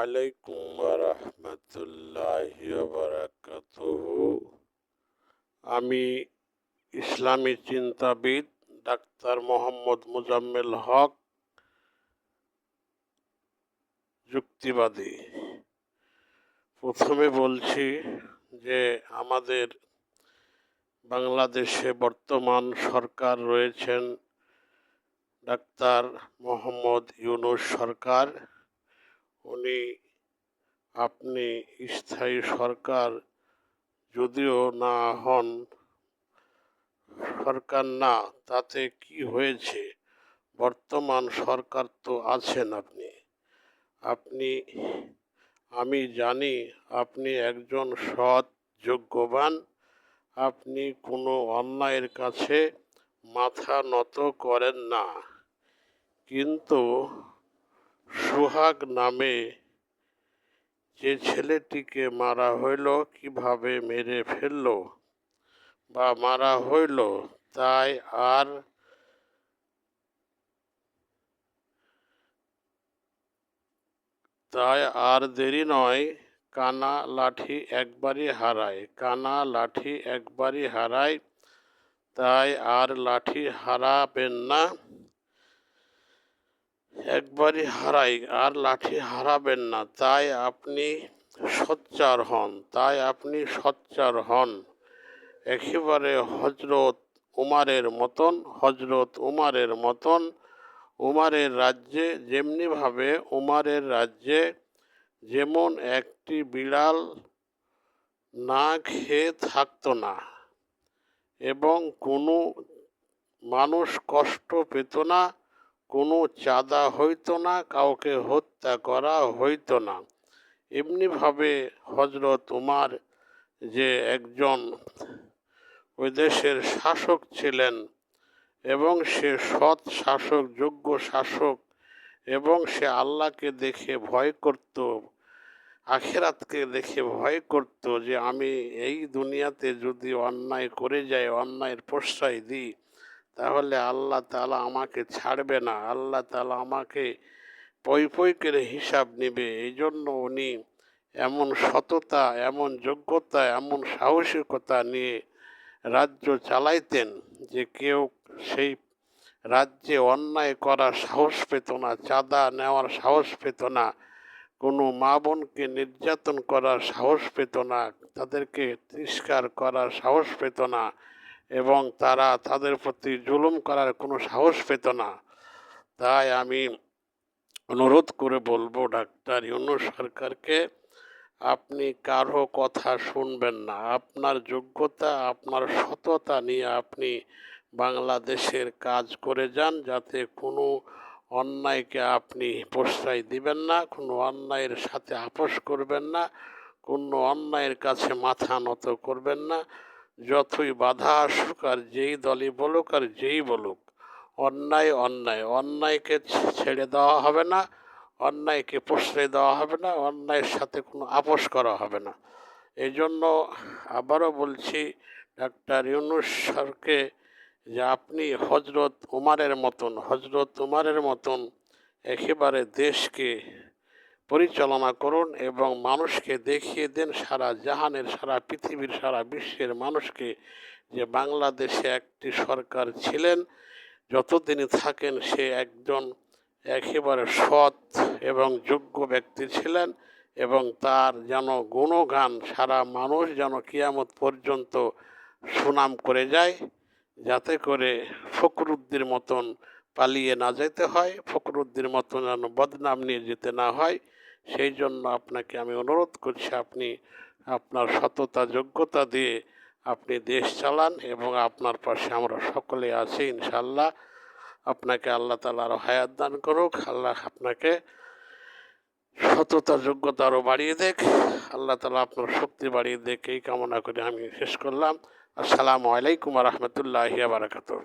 আলাইকুম রাহমাতুল্লাহি ওয়া বারাকাতুহু। আমি ইসলামী চিন্তাবিদ ডাক্তার মোহাম্মদ মোজাম্মেল হক, যুক্তিবাদী। প্রথমে বলছি যে আমাদের বাংলাদেশে বর্তমান সরকার রয়েছেন ডাক্তার মোহাম্মদ ইউনূস সরকার। আপনি স্থায়ী সরকার যদিও না হন, সরকার না, তাতে কি হয়েছে? বর্তমান সরকার তো আছেন আপনি আমি জানি আপনি একজন সৎ, যোগ্যবান। আপনি কোনো অন্যায়ের কাছে মাথা নত করেন না। কিন্তু সোহাগ নামে যে ছেলেটিকে মারা হইল, কিভাবে মেরে ফেলল বা মারা হইল, তাই আর দেরি নয়। কানা লাঠি একবারই হারায়, তাই আর লাঠি হারাবেন না। তাই আপনি সোচ্চার হন একেবারে হজরত উমারের মতন। উমারের রাজ্যে যেমন একটি বিড়াল না খেয়ে থাকতো না, এবং কোনো মানুষ কষ্ট পেত না, কোনো চাঁদা হইত না, কাউকে হত্যা করা হইত না। এমনিভাবে হজরত উমার যে একজন ওই দেশের শাসক ছিলেন, এবং সে সৎ শাসক, যোগ্য শাসক, এবং সে আল্লাহকে দেখে ভয় করত, আখিরাতকে দেখে ভয় করত, যে আমি এই দুনিয়াতে যদি অন্যায় করে যাই, অন্যায়ের প্রশ্রয় দিই, তাহলে আল্লাহ তাআলা আমাকে ছাড়বে না, আল্লাহ তাআলা আমাকে পই পই করে হিসাব নেবে। এই জন্য উনি এমন সততা, এমন যোগ্যতা, এমন সাহসিকতা নিয়ে রাজ্য চালাইতেন যে কেউ সেই রাজ্যে অন্যায় করার সাহস পেত না, চাঁদা নেওয়ার সাহস পেত না, কোনো মা বোনকে নির্যাতন করার সাহস পেত না, তাদেরকে তিরস্কার করার সাহস পেত না, এবং তাদের প্রতি জুলুম করার কোনো সাহস পেত না। তাই আমি অনুরোধ করে বলবো ডাক্তার ইউনূস সরকারকে, আপনি কারো কথা শুনবেন না। আপনার যোগ্যতা, আপনার সততা নিয়ে আপনি বাংলাদেশের কাজ করে যান, যাতে কোনো অন্যায়কে আপনি প্রশ্রয় দিবেন না, কোনো অন্যায়ের সাথে আপোষ করবেন না, কোনো অন্যায়ের কাছে মাথা নত করবেন না। যতই বাধা আসুক, আর যেই দলই বলুক আর যেই বলুক, অন্যায়কে ছেড়ে দেওয়া হবে না, অন্যায়কে প্রশ্রয় দেওয়া হবে না, অন্যায়ের সাথে কোনো আপোষ করা হবে না। এই জন্য আবারও বলছি ডাক্তার ইউনূস সরকারকে, যে আপনি হজরত উমারের মতন একেবারে দেশকে পরিচালনা করুন, এবং মানুষকে দেখিয়ে দেন, সারা জাহানের, সারা পৃথিবীর, সারা বিশ্বের মানুষকে, যে বাংলাদেশে একটি সরকার ছিলেন, যতদিনই থাকেন সে একজন একেবারে সৎ এবং যোগ্য ব্যক্তি ছিলেন, এবং তার যেন গুণগান সারা মানুষ যেন কিয়ামত পর্যন্ত সুনাম করে যায়, যাতে করে ফখরুদ্দীর মতন পালিয়ে না যেতে হয়, ফখরুদ্দীর মতন যেন বদনাম নিয়ে যেতে না হয়। সেই জন্য আপনাকে আমি অনুরোধ করছি, আপনি আপনার সততা, যোগ্যতা দিয়ে আপনি দেশ চালান, এবং আপনার পাশে আমরা সকলে আছি ইনশাআল্লাহ। আপনাকে আল্লাহ তাআলা আরও হায়াত দান করুক, আল্লাহ আপনাকে সততা, যোগ্যতা আরও বাড়িয়ে দেখ, আল্লাহ তাআলা আপনার শক্তি বাড়িয়ে দেখ, এই কামনা করে আমি শেষ করলাম। আসসালামু আলাইকুম রাহমাতুল্লাহি ওয়া বারাকাতুহু।